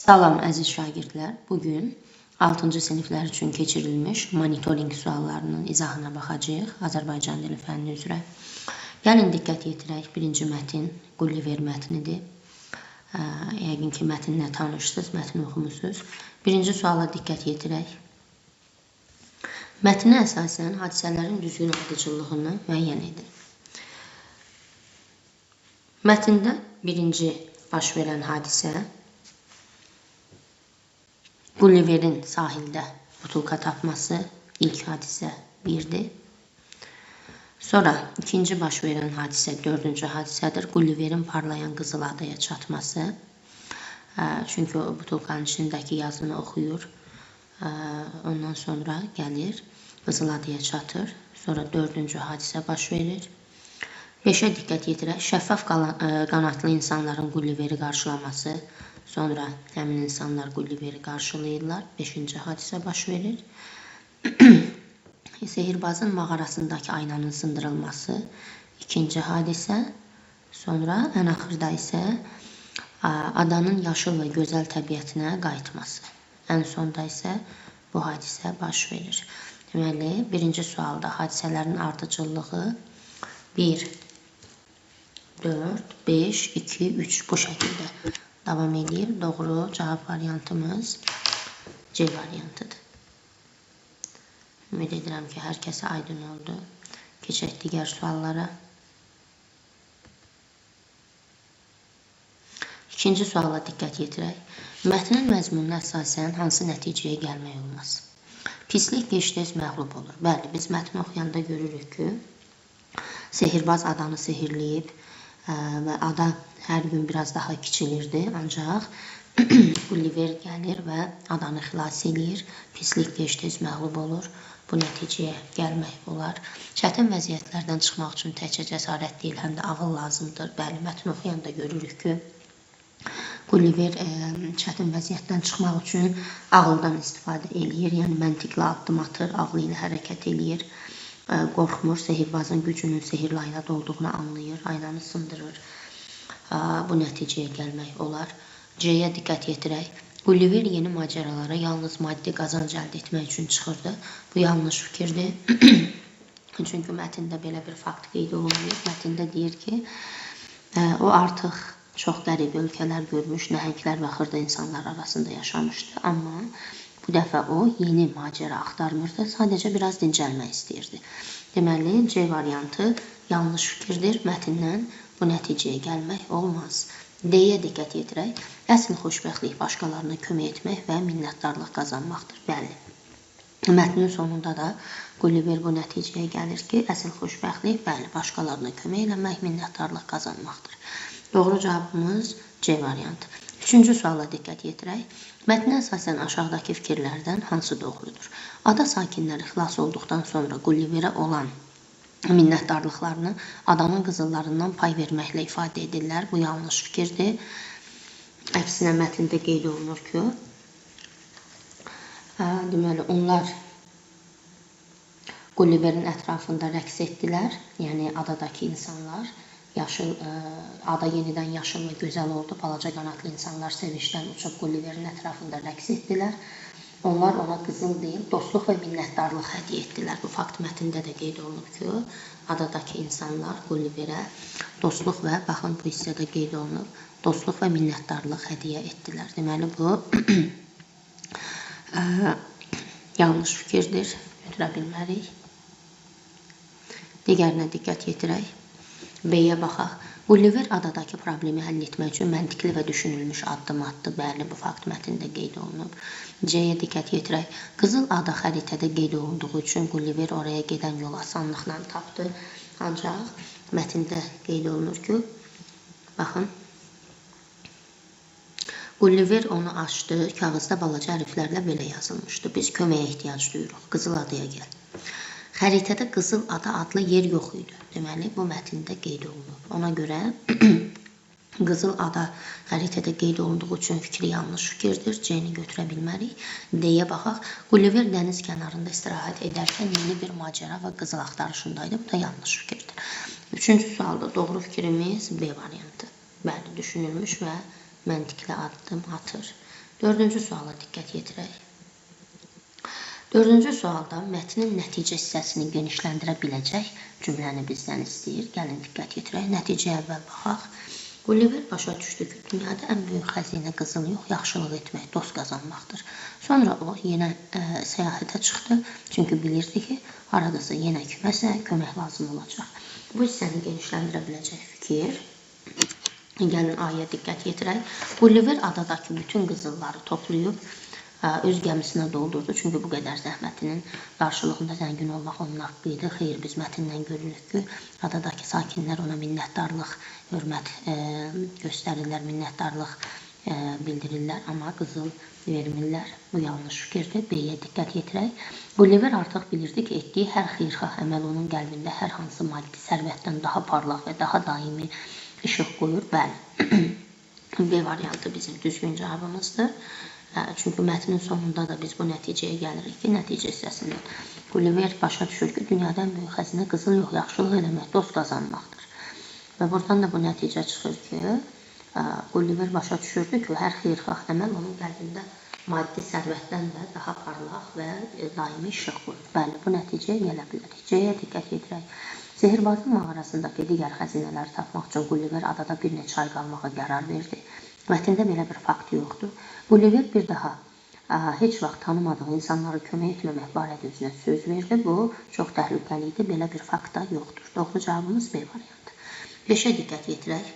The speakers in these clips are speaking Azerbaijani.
Salam əziz şagirdlər. Bugün 6-cı siniflər üçün keçirilmiş monitoring suallarının izahına baxacağıq Azərbaycan dili fənni üzrə. Gəlin diqqət yetirək. Birinci mətin Gulliver mətnidir. Yəqin ki, mətnlə tanışsınız, mətni oxumusunuz. Birinci suala diqqət yetirək. Mətnə əsasən hadisələrin düzgün ardıcıllığını müəyyən edin. Mətndə birinci baş verən hadisə Gulliver'in sahildə butulka tapması ilk hadisə 1'dir. Sonra ikinci baş verən hadisə 4-cü hadisədir. Gulliver'in parlayan qızıl adaya çatması. Çünki o butulkanın içindəki yazını oxuyur. Ondan sonra gəlir, qızıl adaya çatır. Sonra 4-cü hadisə baş verir. 5'ə diqqət yetirək. Şəffaf qanatlı insanların Gulliver'i qarşılaması. Sonra həmin insanlar Gulliver'i qarşılayırlar. 5-ci hadisə baş verir. Sehirbazın mağarasındakı aynanın sındırılması. 2-ci hadisə. Sonra ən axırda isə adanın yaşıl və gözəl təbiətinə qayıtması. Ən sonda isə bu hadisə baş verir. Deməli, birinci sualda hadisələrin ardıcıllığı 1, 4, 5, 2, 3 bu şəkildə davam edir. Doğru cavab variantımız C variantıdır. Ümid edirəm ki, hər kəsə aydın oldu. Keçək digər suallara. İkinci suala diqqət yetirək. Mətnin məzmununa əsasən hansı nəticəyə gəlmək olmaz? Pislik gec-tez məğlub olur. Bəli, biz mətni oxuyanda görürük ki, sehirbaz adanı sehirləyib və ada hər gün biraz daha kiçilirdi. Ancaq Gulliver gəlir və adanı xilas edir. Pislik gec-tez məğlub olur. Bu nəticəyə gəlmək olar. Çətin vəziyyətlərdən çıxmaq üçün təkcə cəsarət deyil, həm də ağıl lazımdır. Bəli, mətni oxuyanda görürük ki, Gulliver çətin vəziyyətdən çıxmaq üçün ağıldan istifadə eləyir. Yəni, məntiqli addım atır, ağlı ilə hərəkət eləyir. Qorxmur, sehirbazın gücünün sehirli aynada olduğunu anlayır, aynanı sındırır. Bu nəticəyə gəlmək olar. C-yə diqqət yetirək. Gulliver yeni macəralara yalnız maddi qazanc əldə etmək üçün çıxırdı. Bu yanlış fikirdir. Çünki mətndə belə bir fakt qeyd olunur. Mətndə deyir ki, o artıq çox qəribə ölkələr görmüş, nəhənglər və xırda insanlar arasında yaşamışdı. Amma bu dəfə o yeni macəra axtarmırdı, sadəcə biraz dincəlmək istəyirdi. Deməli, C variantı yanlış fikirdir. Mətndən bu nəticəyə gəlmək olmaz. D-yə diqqət yetirək. Əsl xoşbəxtlik başqalarına kömək etmək və minnətdarlıq qazanmaqdır. Bəli. Mətnin sonunda da Gulliver bu nəticəyə gəlir ki, əsl xoşbəxtlik, bəli, başqalarına kömək eləmək, minnətdarlıq qazanmaqdır. Doğru cavabımız C variantı. Üçüncü suala diqqət yetirək. Mətnə əsasən aşağıdakı fikirlərdən hansı doğrudur? Ada sakinləri xilas olduqdan sonra Gulliverə olan minnətdarlıqlarını adanın qızıllarından pay verməklə ifadə edirlər. Bu yanlış fikirdir. Əksinə mətndə qeyd olunur ki, deməli, onlar Gulliverin ətrafında rəqs etdilər. Yəni, adadakı insanlar, ada yenidən yaşıl və gözəl oldu. Balaca qanatlı insanlar sevincdən uçub Gulliverin ətrafında rəqs etdilər. Onlar ona qızıl deyil, dostluq və minnətdarlıq hədiyyə etdilər. Bu fakt mətndə də qeyd olunub ki, adadakı insanlar Gulliverə dostluq və, baxın, bu hissədə qeyd olunub, dostluq və minnətdarlıq hədiyyə etdilər. Deməli, bu yanlış fikirdir, götürə bilmərik. Digərinə diqqət yetirək. B-yə baxaq. Gulliver adadakı problemi həll etmək üçün məntiqli və düşünülmüş addım atdı. Bəli, bu fakt mətndə qeyd olunub. C-yə diqqət yetirək. Qızıl ada xəritədə qeyd olunduğu üçün Gulliver oraya gedən yolu asanlıqla tapdı. Ancaq mətndə qeyd olunur ki, baxın, Gulliver onu açdı, kağızda balaca hərflərlə belə yazılmışdı. Biz köməyə ehtiyac duyuruq, qızıl adaya gəl. Xəritədə Qızıl Ada adlı yer yox idi. Deməli, bu mətndə qeyd olunub. Ona görə Qızıl Ada xəritədə qeyd olunduğu üçün fikri yanlış fikirdir. C-ni götürə bilmərik. D-yə baxaq. Gulliver dəniz kənarında istirahət edərkən yeni bir macəra və qızıl axtarışındaydı. Bu da yanlış fikirdir. Üçüncü sualda doğru fikrimiz B variantı. Bəli, düşünülmüş və məntiqli addım atır. Dördüncü suala diqqət yetirək. Dördüncü sualda mətnin nəticə hissəsini genişləndirə biləcək cümləni bizdən istəyir. Gəlin diqqət yetirək. Nəticəyə əvvəl baxaq. Gulliver başa düşdü ki, dünyada ən böyük xəzinə qızıl yox, yaxşılıq etmək, dost qazanmaqdır. Sonra o yenə səyahətə çıxdı. Çünki bilirdi ki, haradasa yenə kiməsə kömək lazım olacaq. Bu hissəni genişləndirə biləcək fikir. Gəlin ayəyə diqqət yetirək. Gulliver adadakı bütün qızılları toplayıb öz gəmisinə doldurdu. Çünki bu qədər zəhmətinin qarşılığında zəngin olmaq onun haqqı idi. Xeyr, biz mətndən görürük ki, adadakı sakinlər ona minnətdarlıq, hörmət göstərirlər, minnətdarlıq bildirirlər, amma qızıl vermirlər. Bu yanlış fikirdir. B-yə diqqət yetirək. Gulliver artıq bilirdi ki, etdiyi hər xeyirxah əməl onun qəlbində hər hansı maddi sərvətdən daha parlaq və daha daimi işıq qoyur. Bəli, B variantı bizim düzgün cavabımızdır. Çünki mətnin sonunda da biz bu nəticəyə gəlirik ki, nəticə hissəsində Gulliver başa düşür ki, dünyada ən böyük xəzinə qızıl yox, yaxşılıq eləmək, dost qazanmaqdır. Və buradan da bu nəticə çıxır ki, Gulliver başa düşürdü ki, hər xeyirxah əməl onun qəlbində maddi sərvətdən də daha parlaq və daimi işıq qoyur. Bəli, bu nəticəyə gələ bilərik. C-yə diqqət yetirək. Zehirbazın mağarasındakı digər xəzinələri tapmaq üçün Gulliver adada bir neçə ay qalmağa qərar verdi. Mətndə belə bir fakt yoxdur. Gulliver bir daha heç vaxt tanımadığı insanlara kömək etməmək barədə özünə söz verdi. Bu çox təhlükəli idi. Belə bir fakt da yoxdur. Doğru cavabımız B variantı. 5-ə diqqət yetirək.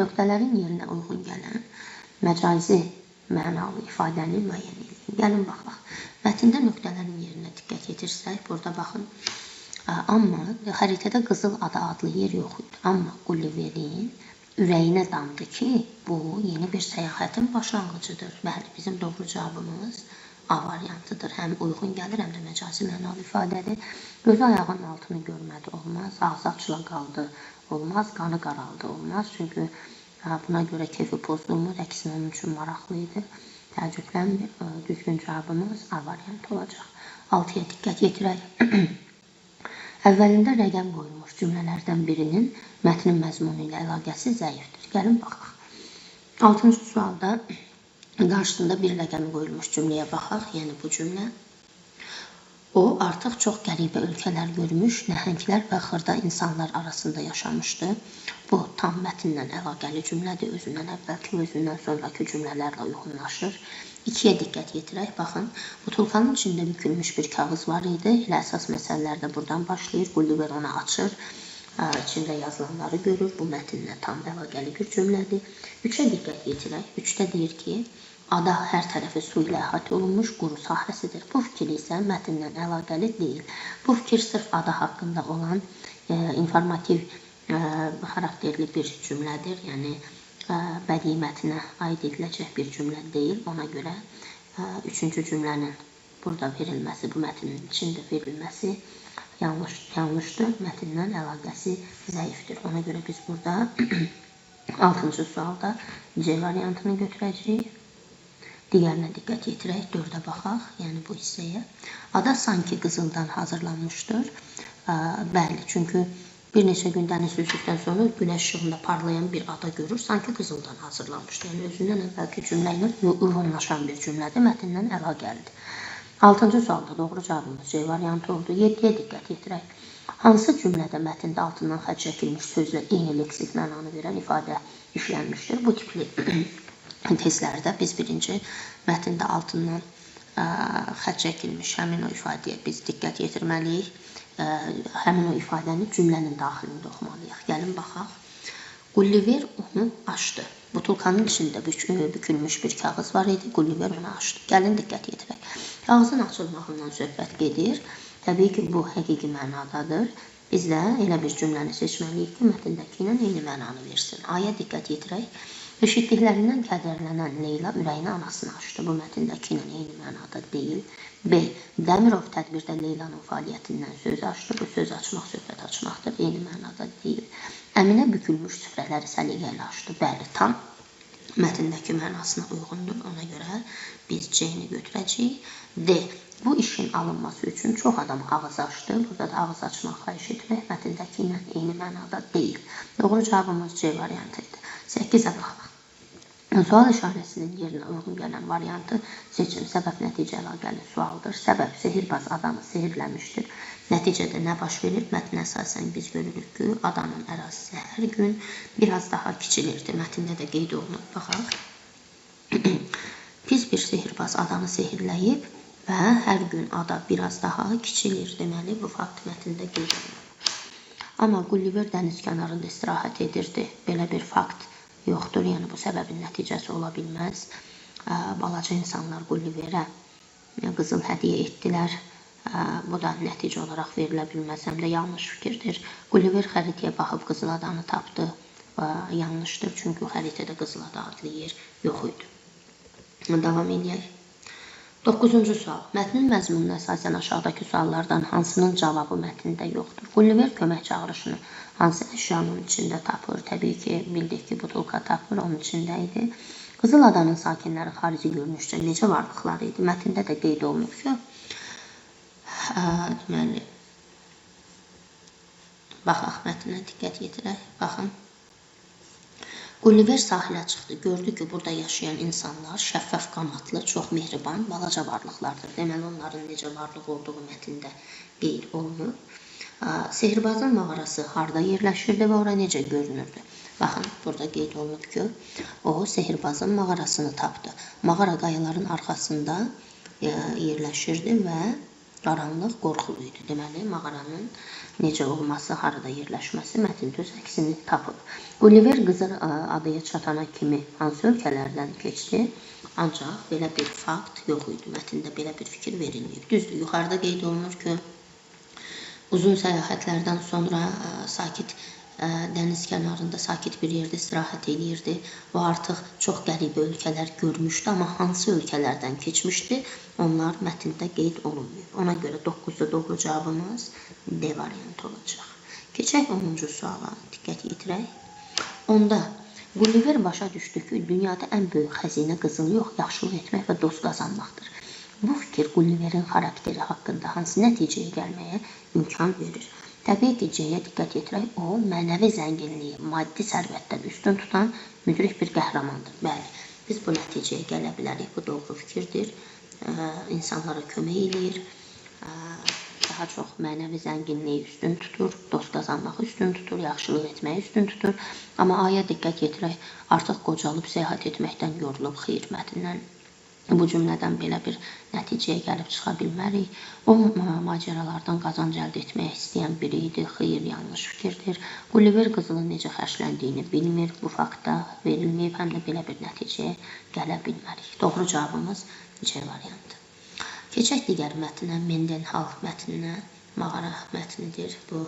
Nöqtələrin yerinə uyğun gələn məcazi mənalı ifadəni müəyyən edin. Gəlin baxaq. Mətndə nöqtələrin yerinə diqqət yetirsək, burada baxın. Amma xəritədə Qızıl Ada adlı yer yox idi. Amma Gulliverin ürəyinə damdı ki, bu yeni bir səyahətin başlanğıcıdır. Bəli, bizim doğru cavabımız A variantıdır. Həm uyğun gəlir, həm də məcazi mənalı ifadədir. Gözü ayağının altını görmədi, olmaz. Ağzı açıla qaldı, olmaz. Qanı qaraldı, olmaz. Çünki buna görə keyfi pozdurmur, əksinə onun üçün maraqlı idi. Təəccüblənmir. Düzgün cavabımız A variantı olacaq. 6-ya diqqət yetirək. Əvvəlində rəqəm qoyulmuş cümlələrdən birinin mətnin məzmunu ilə əlaqəsi zəifdir. Gəlin baxaq. 6-cı sualda qarşısında bir rəqəmi qoyulmuş cümləyə baxaq. Yəni bu cümlə. O artıq çox qəribə ölkələr görmüş, nəhənglər və xırda insanlar arasında yaşamışdı. Bu tam mətnlə əlaqəli cümlədir. Özündən əvvəlki və özündən sonraki cümlələrlə uyğunlaşır. 2-yə diqqət yetirək. Baxın, butulkanın içində bükülmüş bir kağız var idi. Elə əsas məsələlər də buradan başlayır. Gulliver onu açır. İçində yazılanları görür. Bu mətnlə tam əlaqəli bir cümlədir. 3-ə diqqət yetirək. 3-də deyir ki, ada hər tərəfi su ilə əhatə olunmuş quru sahəsidir. Bu fikir isə mətnlə əlaqəli deyil. Bu fikir sırf ada haqqında olan informativ xarakterli bir cümlədir. Yəni, bədii mətnə aid ediləcək bir cümlə deyil. Ona görə 3-cü cümlənin burada verilməsi, bu mətnin içində verilməsi yanlışdır. Mətndən əlaqəsi zəifdir. Ona görə biz burada 6-cı sualda C variantını götürəcəyik. Digərinə diqqət yetirək, 4-ə baxaq, yəni bu hissəyə. Ada sanki qızıldan hazırlanmışdır. Bəli, çünki bir neçə gün dəniz üzdükdən sonra günəş işığında parlayan bir ada görür, sanki qızıldan hazırlanmışdır. Yəni özündən əvvəlki cümlə ilə uyğunlaşan bir cümlədir, mətndən əlaqəlidir. 6-cı sualda doğru cavabımız C variantı oldu. 7-yə diqqət yetirək. Hansı cümlədə mətndə altından xətt çəkilmiş sözlə eyni leksik mənanı verən ifadə işlənmişdir? Bu tipli testlərdə biz birinci mətndə altından xətt çəkilmiş həmin o ifadəyə biz diqqət yetirməliyik. Həmin o ifadəni cümlənin daxilində oxumalıyıq. Gəlin baxaq. Gulliver onu açdı. Butulkanın içində bükülmüş bir kağız var idi. Gulliver onu açdı. Gəlin diqqət yetirək. Kağızın açılmağından söhbət gedir. Təbii ki, bu həqiqi mənadadır. Biz də elə bir cümləni seçməliyik ki, mətndəki ilə eyni mənanı versin. A-ya diqqət yetirək. Eşitdiklərindən kədərlənən Leyla ürəyini anasını açdı. Bu mətndəki ilə eyni mənada deyil. B. Dəmirov tədbirdə Leylanın fəaliyyətindən söz açdı. Bu söz açmaq, söhbət açmaqdır. Eyni mənada deyil. Əminə bükülmüş süfrələri səliqəylə açdı. Bəli, tam mətndəki mənasına uyğundur. Ona görə biz C-ni götürəcəyik. D. Bu işin alınması üçün çox adam ağız açdı. Burada da ağız açmaq xahiş etmək mətndəki ilə eyni mənada deyil. Doğru cavabımız C variantı idi. 8-ə baxaq. Sual işarəsinin yerinə uyğun gələn variantı seçin. Səbəb nəticə əlaqəli sualdır. Səbəb sehirbaz adamı sehirləmişdir. Nəticədə nə baş verir? Mətnə əsasən biz görürük ki, adanın ərazisi hər gün biraz daha kiçilirdi. Mətndə də qeyd olunub. Baxaq. Pis bir sehirbaz adanı sehirləyib və hər gün ada biraz daha kiçilir. Deməli, bu fakt mətndə qeyd olunub. Amma Gulliver dəniz kənarında istirahət edirdi. Belə bir fakt yoxdur, yəni bu səbəbin nəticəsi ola bilməz. Balaca insanlar Gulliverə qızıl hədiyyə etdilər. Bu da nəticə olaraq verilə bilməz, həm də yanlış fikirdir. Gulliver xəritəyə baxıb qızıl adanı tapdı. Yanlışdır, çünki xəritədə qızıl ada adlı yer yox idi. Davam edək. 9-cu sual. Mətnin məzmununa əsasən aşağıdakı suallardan hansının cavabı mətndə yoxdur? Gulliver kömək çağırışını hansı əşyanın içində tapır? Təbii ki, bildik ki, butulka tapır, onun içində idi. Qızıl adanın sakinləri xarici görünüşdə necə varlıqları idi? Mətndə də qeyd olunub ki, deməli, baxaq mətnə diqqət yetirək, baxın. Gulliver sahilə çıxdı, gördü ki, burada yaşayan insanlar şəffaf qamatlı, çox mehriban, balaca varlıqlardır. Deməli, onların necə varlıq olduğu mətndə qeyd olunub. Sehirbazın mağarası harda yerləşirdi və ora necə görünürdü? Baxın, burada qeyd olunub ki, o sehirbazın mağarasını tapdı. Mağara qayaların arxasında yerləşirdi və qaranlıq, qorxulu idi. Deməli, mağaranın necə olması, harada yerləşməsi mətndə öz əksini tapıb. Gulliver qızıl adaya çatana kimi hansı ölkələrdən keçdi? Ancaq belə bir fakt yox idi. Mətndə belə bir fikir verilməyib. Düzdür, yuxarıda qeyd olunur ki, uzun səyahətlərdən sonra sakit dəniz kənarında sakit bir yerdə istirahət edirdi. O artıq çox qəribə ölkələr görmüşdü, amma hansı ölkələrdən keçmişdi, onlar mətndə qeyd olunmuyor. Ona görə 9-da doğru cavabımız D variantı olacaq. Keçək 10-cu suala, diqqət yetirək. Onda Gulliver başa düşdü ki, dünyada ən böyük xəzinə qızıl yox, yaxşılıq etmək və dost qazanmaqdır. Bu fikir Gulliverin xarakteri haqqında hansı nəticəyə gəlməyə imkan verir? Təbii ki, C-yə diqqət yetirək, o mənəvi zənginliyi, maddi sərvətdən üstün tutan müdrik bir qəhrəmandır. Bəli, biz bu nəticəyə gələ bilərik, bu doğru fikirdir. İnsanlara kömək edir, daha çox mənəvi zənginliyi üstün tutur, dost qazanmağı üstün tutur, yaxşılıq etməyi üstün tutur. Amma A-ya diqqət yetirək, artıq qocalıb səyahət etməkdən yorulub, xeyr mətnindən. Bu cümlədən belə bir nəticəyə gəlib çıxa bilmərik. O, macəralardan qazanc əldə etmək istəyən biri idi, xeyr, yanlış fikirdir. Gulliver qızılın necə xərcləndiyini bilmir, bu faktda verilməyib, həm də belə bir nəticəyə gələ bilmərik. Doğru cavabımız C variantı. Keçək digər mətnə, Mendenhall mətninə, mağara mətnidir. Bu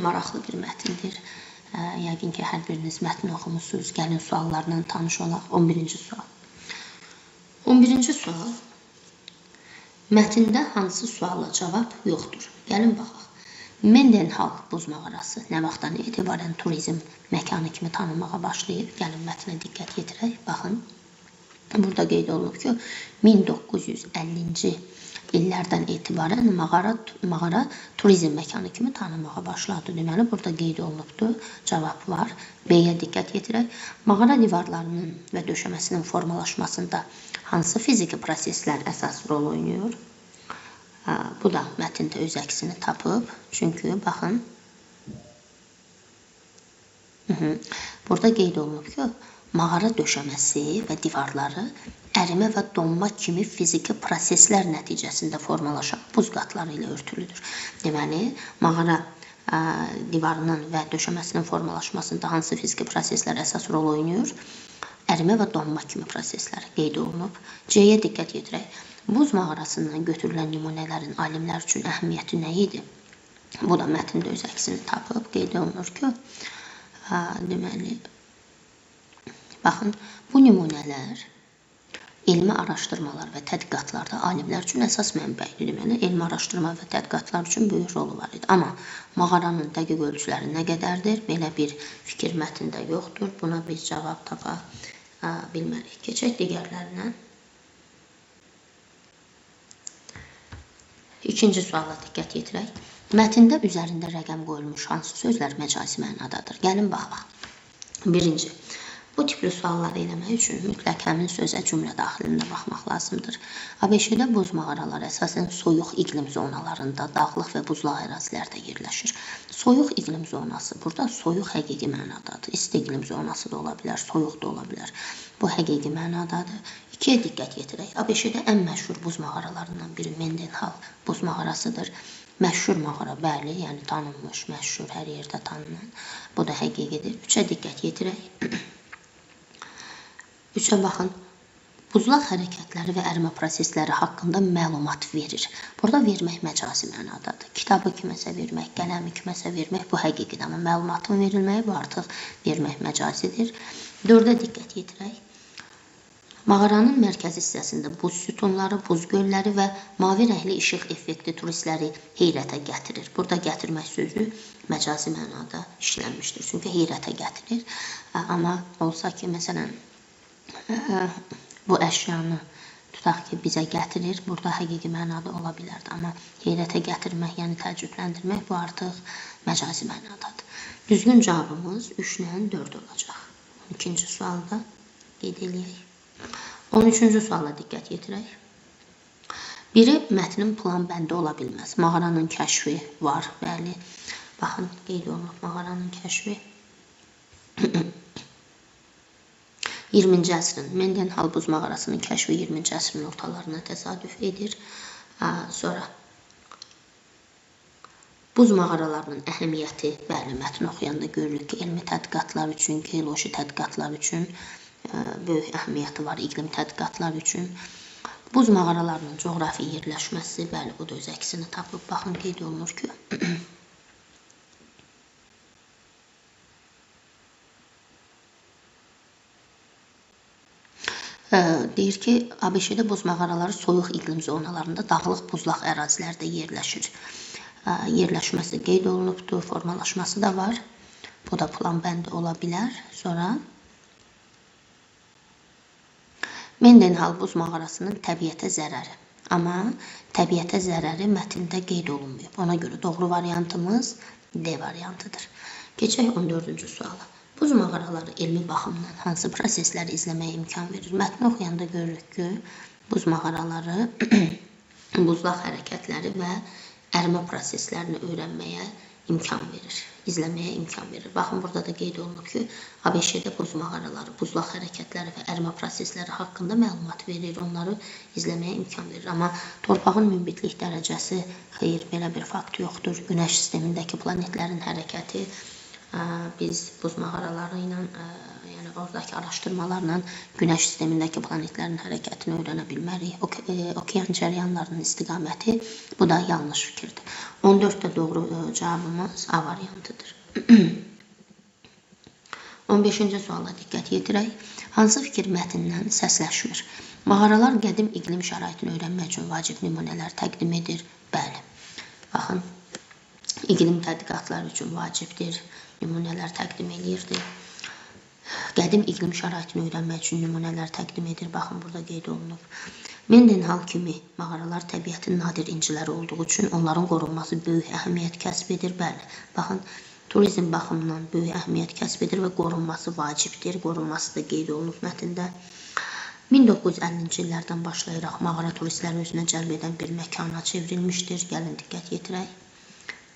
maraqlı bir mətndir. Yəqin ki, hər biriniz mətni oxumusunuz. Gəlin suallarla tanış olaq. 11-ci sual. 11-ci sual. Mətndə hansı suala cavab yoxdur? Gəlin baxaq. Mendenhall buz mağarası nə vaxtdan etibarən turizm məkanı kimi tanınmağa başlayıb? Gəlin mətnə diqqət yetirək. Baxın. Burada qeyd olunub ki, 1950-ci illərdən etibarən mağara turizm məkanı kimi tanınmağa başladı. Deməli, burada qeyd olunubdur. Cavab var. B-yə diqqət yetirək. Mağara divarlarının və döşəməsinin formalaşmasında hansı fiziki proseslər əsas rol oynayır? Bu da mətndə öz əksini tapıb. Çünki, baxın, burada qeyd olunub ki, mağara döşəməsi və divarları ərimə və donma kimi fiziki proseslər nəticəsində formalaşan buz qatları ilə örtülüdür. Deməli, mağara divarının və döşəməsinin formalaşmasında hansı fiziki proseslər əsas rol oynayır? Ərimə və donma kimi proseslər qeyd olunub. C-yə diqqət yetirək. Buz mağarasından götürülən nümunələrin alimlər üçün əhəmiyyəti nə idi? Bu da mətndə öz əksini tapıb. Qeyd olunur ki, deməli, baxın, bu nümunələr elmi araşdırmalar və tədqiqatlarda alimlər üçün əsas mənbədir. Deməli, elmi araşdırma və tədqiqatlar üçün böyük rolu var idi. Amma mağaranın dəqiq ölçüləri nə qədərdir? Belə bir fikir mətndə yoxdur. Buna biz cavab tapa bilmərik. Keçək digərlərinə. İkinci suala diqqət yetirək. Mətndə üzərində rəqəm qoyulmuş hansı sözlər məcazi mənadadır? Gəlin baxaq. Birinci. Bu tipli sualları eləmək üçün mütləq həmin sözə cümlə daxilində baxmaq lazımdır. ABŞ-də buz mağaraları əsasən soyuq iqlim zonalarında, dağlıq və buzlaq ərazilərdə yerləşir. Soyuq iqlim zonası, burada soyuq həqiqi mənadadır. İsti iqlim zonası da ola bilər, soyuq da ola bilər. Bu həqiqi mənadadır. İkiyə diqqət yetirək. ABŞ-də ən məşhur buz mağaralarından biri Mendenhall buz mağarasıdır. Məşhur mağara, bəli, yəni tanınmış, məşhur, hər yerdə tanınan. Bu da həqiqidir. Üçə diqqət yetirək. Üçə baxın, buzlaq hərəkətləri və ərimə prosesləri haqqında məlumat verir. Burada vermək məcazi mənadadır. Kitabı kiməsə vermək, qələmi kiməsə vermək bu həqiqidir. Amma məlumatın verilməyi bu artıq vermək məcazidir. Dördə diqqət yetirək. Mağaranın mərkəzi hissəsində buz sütunları, buz gölləri və mavi rəngli işıq effekti turistləri heyrətə gətirir. Burada gətirmək sözü məcazi mənada işlənmişdir. Çünki heyrətə gətirir. Amma olsa ki, məsələn, bu əşyanı tutaq ki, bizə gətirir, burada həqiqi mənada ola bilərdi. Amma heyrətə gətirmək, yəni təəccübləndirmək, bu artıq məcazi mənadadır. Düzgün cavabımız 3-lə 4 olacaq. 12-ci sualda qeyd eləyək. 13-cü suala diqqət yetirək. Biri mətnin plan bəndi ola bilməz. Mağaranın kəşfi var, bəli. Baxın, qeyd olunub mağaranın kəşfi. 20-ci əsrin, Mendenhall buz mağarasının kəşfi 20-ci əsrin ortalarına təsadüf edir. Sonra buz mağaralarının əhəmiyyəti, bəli, mətn oxuyanda görürük ki, elmi tədqiqatlar üçün, geoloji tədqiqatlar üçün böyük əhəmiyyəti var, iqlim tədqiqatlar üçün. Buz mağaralarının coğrafi yerləşməsi, bəli, bu da öz əksini tapıb. Baxın, qeyd olunur ki, deyir ki, ABŞ-də buz mağaraları soyuq iqlim zonalarında, dağlıq buzlaq ərazilərdə yerləşir. Yerləşməsi qeyd olunubdur, formalaşması da var. Bu da plan bəndi ola bilər. Sonra Mendenhall buz mağarasının təbiətə zərəri. Amma təbiətə zərəri mətndə qeyd olunmayıb. Ona görə doğru variantımız D variantıdır. Keçək 14-cü suala. Buz mağaraları elmi baxımdan hansı prosesləri izləməyə imkan verir? Mətni oxuyanda görürük ki, buz mağaraları buzlaq hərəkətləri və ərimə proseslərini öyrənməyə imkan verir, izləməyə imkan verir. Baxın, burada da qeyd olunub ki, ABŞ-də buz mağaraları, buzlaq hərəkətləri və ərimə prosesləri haqqında məlumat verir, onları izləməyə imkan verir. Amma torpağın münbitlik dərəcəsi, xeyr, belə bir fakt yoxdur. Günəş sistemindəki planetlərin hərəkəti, biz buz mağaraları ilə, yəni oradakı araşdırmalarla günəş sistemindəki planetlərin hərəkətini öyrənə bilmərik. Okean cəryanlarının istiqaməti, bu da yanlış fikirdir. 14-də doğru cavabımız A variantıdır. 15-ci suala diqqət yetirək. Hansı fikir mətndən səsləşmir? Mağaralar qədim iqlim şəraitini öyrənmək üçün vacib nümunələr təqdim edir. Bəli. Baxın, iqlim tədqiqatları üçün vacibdir. Nümunələr təqdim edirdi. Qədim iqlim şəraitini öyrənmək üçün nümunələr təqdim edir. Baxın, burada qeyd olunub. Mendenhall kimi mağaralar təbiətin nadir inciləri olduğu üçün onların qorunması böyük əhəmiyyət kəsb edir. Bəli, baxın, turizm baxımından böyük əhəmiyyət kəsb edir və qorunması vacibdir. Qorunması da qeyd olunub mətndə. 1950-ci illərdən başlayaraq mağara turistləri özünə cəlb edən bir məkana çevrilmişdir. Gəlin, diqqət yetirək.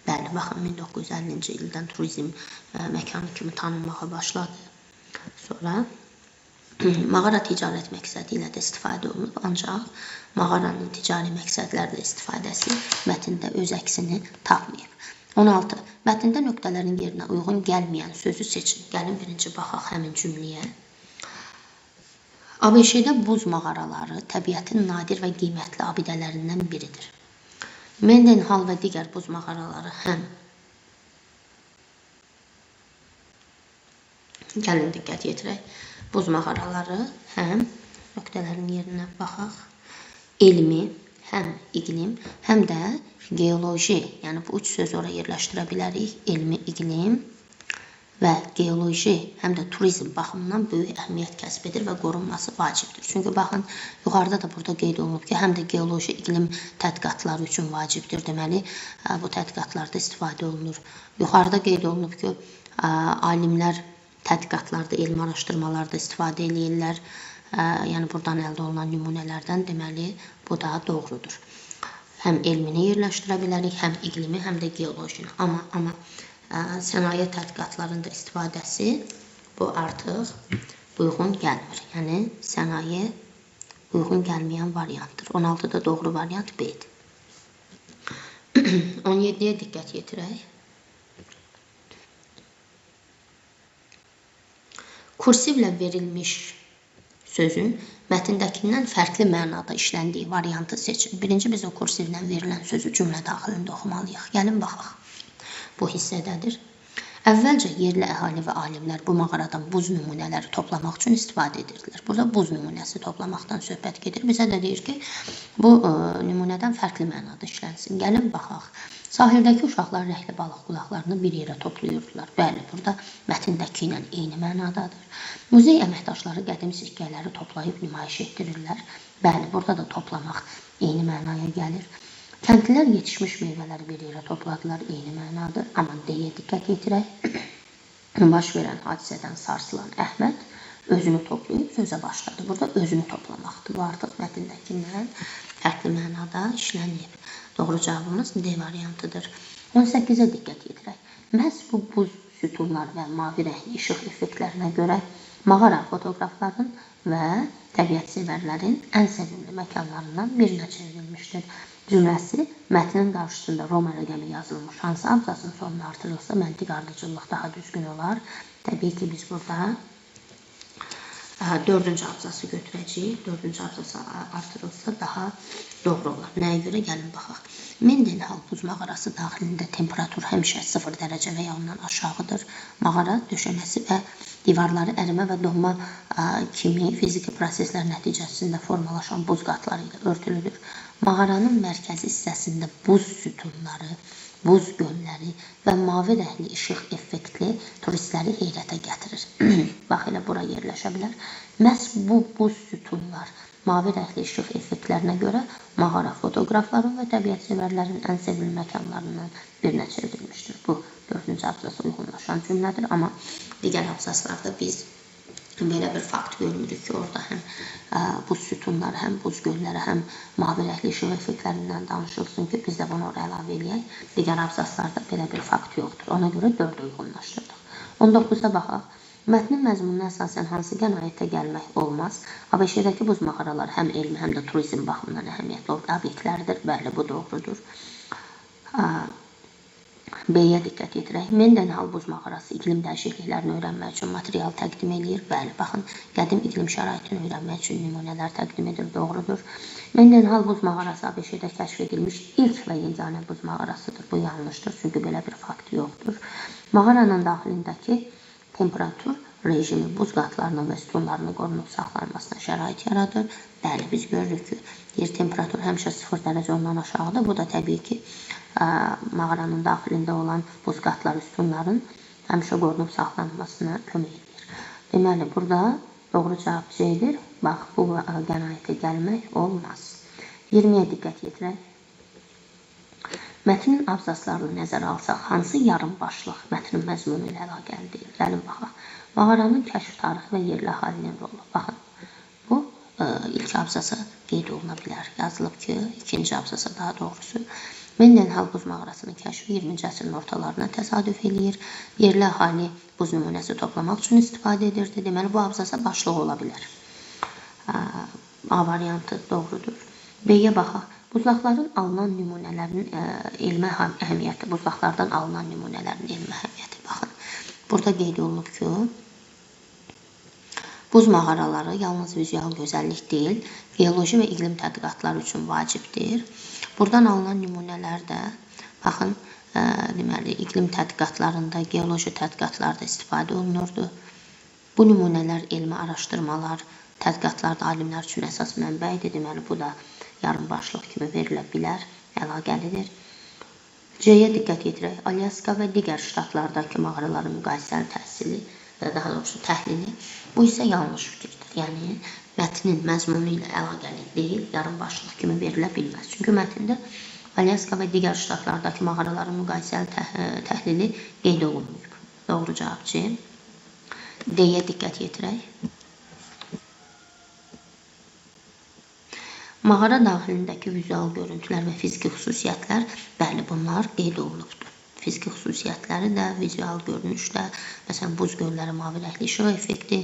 Bəli, baxın, 1950-ci ildən turizm məkanı kimi tanınmağa başladı. Sonra mağara ticarət məqsədi ilə də istifadə olunub, ancaq mağaranın ticari məqsədlərlə istifadəsi mətndə öz əksini tapmayıb. 16. Mətndə nöqtələrin yerinə uyğun gəlməyən sözü seçin. Gəlin, birinci baxaq həmin cümləyə. ABŞ-də buz mağaraları təbiətin nadir və qiymətli abidələrindən biridir. Mendenhall və digər buz mağaraları həm gəlin, diqqət yetirək. Buz mağaraları həm nöqtələrin yerinə baxaq. Elmi, həm iqlim, həm də geoloji, yəni bu üç söz oraya yerləşdirə bilərik. Elmi, iqlim və geoloji, həm də turizm baxımından böyük əhəmiyyət kəsb edir və qorunması vacibdir. Çünki baxın, yuxarıda da burada qeyd olunub ki, həm də geoloji iqlim tədqiqatları üçün vacibdir. Deməli, bu tədqiqatlarda istifadə olunur. Yuxarıda qeyd olunub ki, alimlər tədqiqatlarda, elmi araşdırmalarda istifadə edirlər. Yəni buradan əldə olunan nümunələrdən deməli bu da doğrudur. Həm elmini yerləşdirə bilərik, həm iqlimi, həm də geolojini. Amma sənaye tədqiqatlarında istifadəsi bu artıq uyğun gəlmir. Yəni sənaye uyğun gəlməyən variantdır. 16-da doğru variant B-dir. 17-yə diqqət yetirək. Kursivlə verilmiş sözün mətndəkindən fərqli mənada işləndiyi variantı seçin. Birinci biz o kursivlə verilən sözü cümlə daxilində oxumalıyıq. Gəlin baxaq. Bu hissədədir. Əvvəlcə yerli əhali və alimlər bu mağaradan buz nümunələri toplamaq üçün istifadə edirdilər. Burada buz nümunəsi toplamaqdan söhbət gedir. Bizə də deyir ki, bu nümunədən fərqli mənada işlənsin. Gəlin baxaq. Sahildəki uşaqlar rəhli balıq qulaqlarını bir yerə toplayırdılar. Bəli, burada mətndəki ilə eyni mənadadır. Muzey əməkdaşları qədim sikkələri toplayıb nümayiş etdirirlər. Bəli, burada da toplamaq eyni mənaya gəlir. Kəndlilər yetişmiş meyvələri bir yerə topladılar, eyni mənadır. Amma deyə diqqət yetirək. Baş verən hadisədən sarsılan Əhməd özünü toplayıb sözə başladı. Burada özünü toplamaqdır. Bu artıq mətndəkindən fərqli mənada işlənib. Doğru cavabımız D variantıdır. 18-ə diqqət yetirək. Məhz bu buz sütunlar və mavi rəngli işıq effektlərinə görə mağara fotoqrafların və təbiətsevərlərin ən sevimli məkanlarından birinə çevrilmişdir. Cümləsi mətnin qarşısında Roma rəqəmi yazılmış hansı abzasın sonuna artırılsa məntiq ardıcıllıq daha düzgün olar. Təbii ki, biz burada 4-cü abzası götürəcəyik. 4-cü abzası artırılsa daha doğru olar. Nəyə görə? Gəlin baxaq. Mendenhall buz mağarası daxilində temperatur həmişə 0 dərəcə və ya ondan aşağıdır. Mağara döşəməsi və divarları ərimə və donma kimi fiziki proseslər nəticəsində formalaşan buz qatları ilə örtülüdür. Mağaranın mərkəzi hissəsində buz sütunları, buz gölləri və mavi rəngli işıq effektli turistləri heyrətə gətirir. Bax, elə bura yerləşə bilər. Məhz bu buz sütunlar, mavi rəngli işıq effektlərinə görə mağara fotoqrafların və təbiətsevərlərin ən sevimli məkanlarından birinə çevrilmişdir. Bu 4-cü abzasa uyğunlaşan cümlədir, amma digər abzaslarda biz belə bir fakt görmürük ki, orada həm buz sütunları, həm buz gölləri, həm mavi rəngli işıq effektlərindən danışılsın ki, biz də bunu oraya əlavə eləyək. Digər abzaslarda belə bir fakt yoxdur. Ona görə 4-ə uyğunlaşdırdıq. 19-da baxaq. Mətnin məzmununa əsasən hansı qənaətə gəlmək olmaz? ABŞ-dəki buz mağaralar həm elmi, həm də turizm baxımından əhəmiyyətli obyektlərdir. Bəli, bu doğrudur. B-yə diqqət yetirək. Mendenhall buz mağarası iqlim dəyişikliklərini öyrənmək üçün material təqdim edir. Bəli, baxın, qədim iqlim şəraitini öyrənmək üçün nümunələr təqdim edir. Doğrudur. Mendenhall buz mağarası ABŞ-də kəşf edilmiş ilk və yeganə buz mağarasıdır. Bu yanlışdır, çünki belə bir fakt yoxdur. Mağaranın daxilindəki temperatur rejimi buz qatlarının və sütunlarının qorunub saxlanmasına şərait yaradır. Bəli, biz görürük ki, yer temperatur həmişə 0 dərəcə ondan aşağıdır. Bu da təbii ki, mağaranın daxilində olan buz qatları, sütunların həmişə qorunub saxlanmasına kömək edir. Deməli, burada doğru cavab C-dir. Bax, bu qənaətə gəlmək olmaz. 20-yə diqqət yetirək. Mətnin abzaslarını nəzərə alsaq, hansı yarım başlıq mətnin məzmunu ilə əlaqəlidir? Gəlin baxaq. Mağaranın kəşf tarixi və yerli əhalinin rolu. Baxın, bu ilk abzasa qeyd oluna bilər. Yazılıb ki, ikinci abzasa daha doğrusu. Mendenhall buz mağarasının kəşfi 20-ci əsrin ortalarına təsadüf eləyir. Yerli əhali buz nümunəsi toplamaq üçün istifadə edirdi. Deməli, bu abzasa başlıq ola bilər. A variantı doğrudur. B-yə baxaq. Buzlaqların alınan nümunələrin elmi əhəmiyyəti, buzlaqlardan alınan nümunələrin elmi əhəmiyyəti. Baxın, burada qeyd olunub ki, buz mağaraları yalnız vizual gözəllik deyil, geoloji və iqlim tədqiqatları üçün vacibdir. Buradan alınan nümunələr də, baxın, deməli, iqlim tədqiqatlarında, geoloji tədqiqatlarda istifadə olunurdu. Bu nümunələr elmi araşdırmalar, tədqiqatlarda alimlər üçün əsas mənbəyidir. Deməli, bu da yarım başlıq kimi verilə bilər, əlaqəlidir. C-yə diqqət yetirək. Alyaska və digər ştatlardakı mağaraların müqayisəli təhsili, daha doğrusu təhlili, bu isə yanlış fikirdir. Yəni, mətnin məzmunu ilə əlaqəli deyil, yarım başlıq kimi verilə bilməz. Çünki mətndə Alyaska və digər ştatlardakı mağaraların müqayisəli təhlili qeyd olunmayıb. Doğru cavab C. D-yə diqqət yetirək. Mağara daxilindəki vizual görüntülər və fiziki xüsusiyyətlər, bəli, bunlar qeyd olunubdur. Fiziki xüsusiyyətləri də, vizual görünüşdə, məsələn, buz gölləri, mavi rəngli işıq effekti,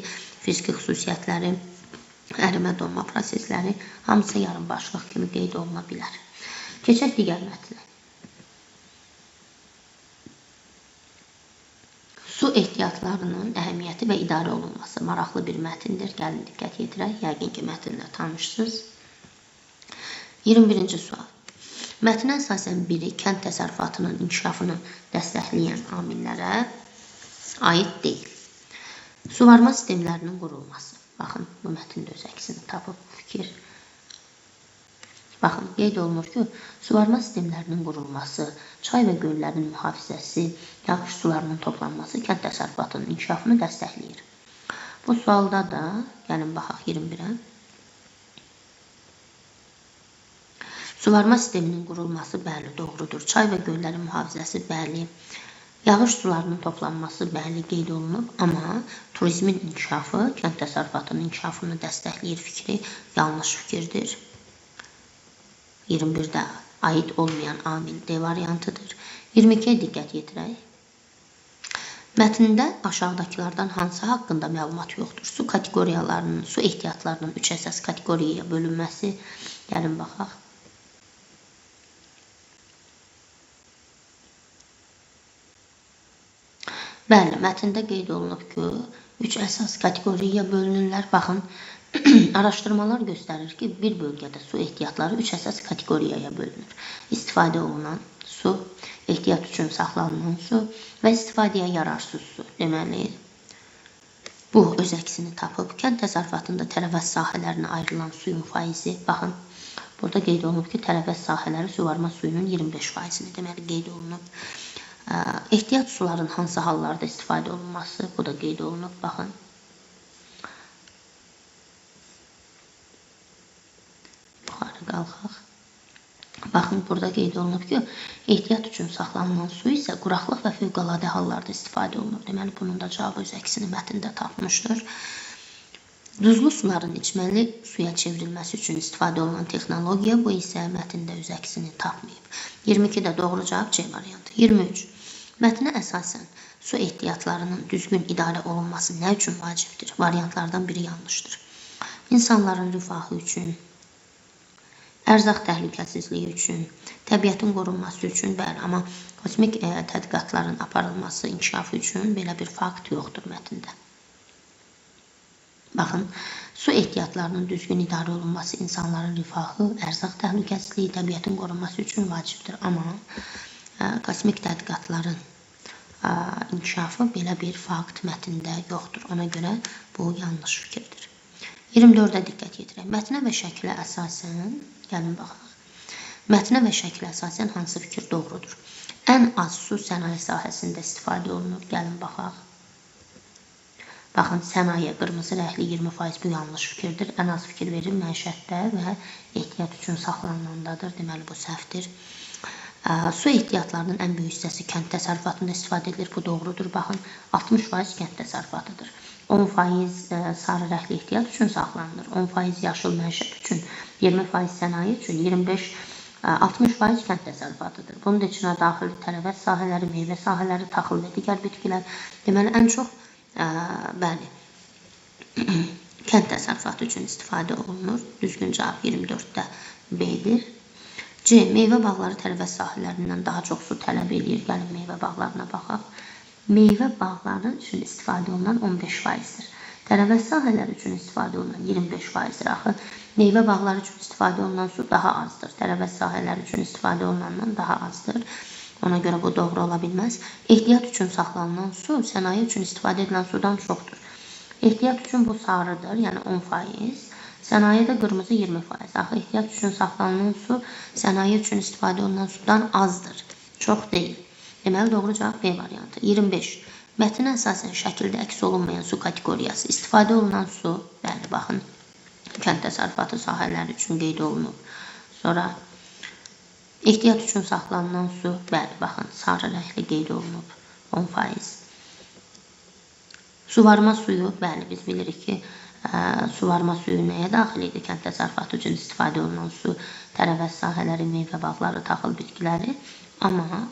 fiziki xüsusiyyətləri, ərimə donma prosesləri, hamısı yarımbaşlıq kimi qeyd oluna bilər. Keçək digər mətnə. Su ehtiyatlarının əhəmiyyəti və idarə olunması maraqlı bir mətindir. Gəlin diqqət yetirək. Yəqin ki, mətnlə tanışsınız. 21-ci sual. Mətnə əsasən biri kənd təsərrüfatının inkişafını dəstəkləyən amillərə aid deyil. Suvarma sistemlərinin qurulması. Baxın, bu mətndə öz əksini tapıb fikir. Baxın, qeyd olunur ki, suvarma sistemlərinin qurulması, çay və göllərin mühafizəsi, yağış sularının toplanması kənd təsərrüfatının inkişafını dəstəkləyir. Bu sualda da, gəlin baxaq 21-ə. Suvarma sisteminin qurulması, bəli, doğrudur. Çay və göllərin mühafizəsi, bəli. Yağış sularının toplanması, bəli, qeyd olunub. Amma turizmin inkişafı, kənd təsərrüfatının inkişafını dəstəkləyir fikri yanlış fikirdir. 21-də aid olmayan amil D variantıdır. 22-yə diqqət yetirək. Mətndə aşağıdakılardan hansı haqqında məlumat yoxdur? Su kateqoriyalarının, su ehtiyatlarının 3 əsas kateqoriyaya bölünməsi. Gəlin baxaq. Bəli, mətndə qeyd olunub ki, 3 əsas kateqoriyaya bölünürlər. Baxın, araşdırmalar göstərir ki, bir bölgədə su ehtiyatları 3 əsas kateqoriyaya bölünür. İstifadə olunan su, ehtiyat üçün saxlanılan su və istifadəyə yararsız su. Deməli, bu öz əksini tapıb. Kənd təsərrüfatında tərəvəz sahələrinə ayrılan suyun faizi. Baxın, burada qeyd olunub ki, tərəvəz sahələri suvarma suyunun 25%-ni deməli qeyd olunub. Ehtiyat suların hansı hallarda istifadə olunması, bu da qeyd olunub. Baxın. Yuxarı qalxaq. Baxın, burada qeyd olunub ki, ehtiyat üçün saxlanılan su isə quraqlıq və fövqəladə hallarda istifadə olunur. Deməli, bunun da cavabı öz əksini mətndə tapmışdır. Duzlu suların içməli suya çevrilməsi üçün istifadə olunan texnologiya, bu isə mətndə öz əksini tapmayıb. 22-də doğru cavab C variantı. 23. Mətnə əsasən su ehtiyatlarının düzgün idarə olunması nə üçün vacibdir? Variantlardan biri yanlışdır. İnsanların rifahı üçün, ərzaq təhlükəsizliyi üçün, təbiətin qorunması üçün, bəli, amma kosmik tədqiqatların aparılması, inkişafı üçün belə bir fakt yoxdur mətndə. Baxın, su ehtiyatlarının düzgün idarə olunması insanların rifahı, ərzaq təhlükəsizliyi, təbiətin qorunması üçün vacibdir. Amma kosmik tədqiqatların inkişafı belə bir fakt mətndə yoxdur. Ona görə bu yanlış fikirdir. 24-də diqqət yetirək. Mətnə və şəklə əsasən, gəlin baxaq. Mətnə və şəklə əsasən hansı fikir doğrudur? Ən az su sənaye sahəsində istifadə olunur. Gəlin baxaq. Baxın, sənaye, qırmızı rəngli 20% bu yanlış fikirdir. Ən az fikir verir məişətdə və ehtiyat üçün saxlanılandadır. Deməli, bu səhvdir. Su ehtiyatlarının ən böyük hissəsi kənd təsərrüfatında istifadə edilir. Bu doğrudur. Baxın, 60% kənd təsərrüfatıdır. 10% sarı rəngli ehtiyat üçün saxlanılır. 10% yaşıl məişət üçün, 20% sənaye üçün, 60% kənd təsərrüfatıdır. Bunun da içinə daxil tərəvəz sahələri, meyvə sahələri, taxıl və digər bitkilər. Deməli, ən çox bəli, kənd təsərrüfatı üçün istifadə olunur. Düzgün cavab 24-də B-dir. C. Meyvə bağları tərəvəz sahələrindən daha çox su tələb edir. Gəlin meyvə bağlarına baxaq. Meyvə bağları üçün istifadə olunan 15%-dir. Tərəvəz sahələri üçün istifadə olunan 25%-dir. Axı, meyvə bağları üçün istifadə olunan su daha azdır. Tərəvəz sahələri üçün istifadə olunandan daha azdır. Ona görə bu doğru ola bilməz. Ehtiyat üçün saxlanılan su sənaye üçün istifadə edilən sudan çoxdur. Ehtiyat üçün bu sarıdır, yəni 10%. Sənayedə qırmızı 20%. Axı, ehtiyat üçün saxlanılan su sənaye üçün istifadə olunan sudan azdır. Çox deyil. Deməli, doğru cavab B variantı. 25. Mətnə əsasən şəkildə əks olunmayan su kateqoriyası. İstifadə olunan su, bəli, baxın, kənd təsərrüfatı sahələri üçün qeyd olunub. Sonra ehtiyat üçün saxlanılan su, bəli, baxın, sarı rəngli qeyd olunub, 10%. Suvarma suyu, bəli, biz bilirik ki, suvarma suyu nəyə daxil idi? Kənd təsərrüfatı üçün istifadə olunan su, tərəvəz sahələri, meyvə bağları, taxıl bitkiləri. Amma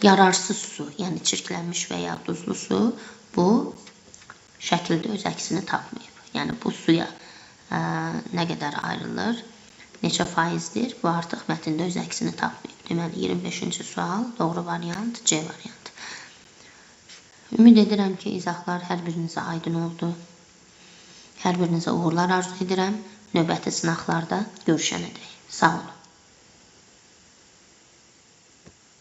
yararsız su, yəni çirklənmiş və ya duzlu su bu şəkildə öz əksini tapmayıb. Yəni bu suya nə qədər ayrılır, neçə faizdir, bu artıq mətndə öz əksini tapmayıb. Deməli, 25-ci sual, doğru variant C variantı. Ümid edirəm ki, izahlar hər birinizə aydın oldu. Hər birinizə uğurlar arzu edirəm. Növbəti sınaqlarda görüşənədək. Sağ olun.